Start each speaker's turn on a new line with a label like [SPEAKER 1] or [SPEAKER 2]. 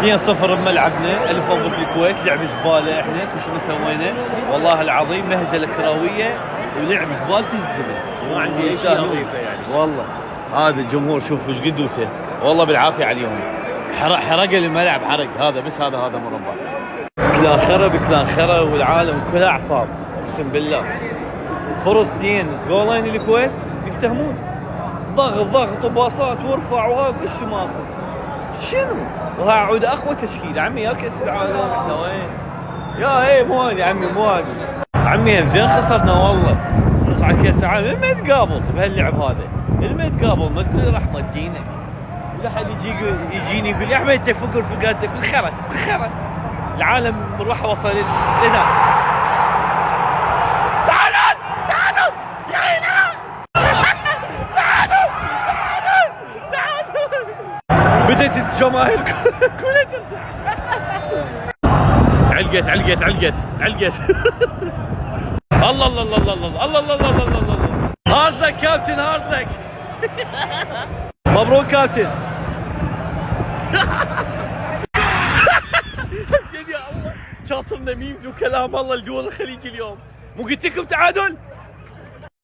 [SPEAKER 1] 2-0 بملعبنا، الف مبروك الكويت. لعب زباله احنا وشنو سوينا؟ والله العظيم مهزله كرويه ولعب زباله الزمن. ما عندي اي شيء نظيفه يعني. والله هذا الجمهور شوف ايش قدوته، والله بالعافيه عليهم. حرق الملعب، حرق هذا بس هذا مربع. كلان خرا والعالم كلها اعصاب اقسم بالله. فرصتين جولين الكويت يفتهمون، ضغط وباصات وارفع وهذا ايش ماكو شنو؟ وهاعود اقوى تشكيله عمي يا كاس العالم. احنا وين؟ يا ايه مو هذه عمي، مو هذه عمي. زين خسرنا والله، نصعد كاس العالم. ما نتقابل بهاللعب هذا، ما نتقابل. ما تقول رحمه دينك ولا حد يجيني يقول يا احمد انت فقر فقادك كل خرا. العالم روح وصل لهنا. تعالوا يا هنا. بدأت الجماهير كلها ترجع. علقت الله. هارد لك كابتن، هارد لك. مبروك كابتن. يا الله شاصرنا ميمز وكلام الله لدول الخليج اليوم. مو قلت لكم تعادل؟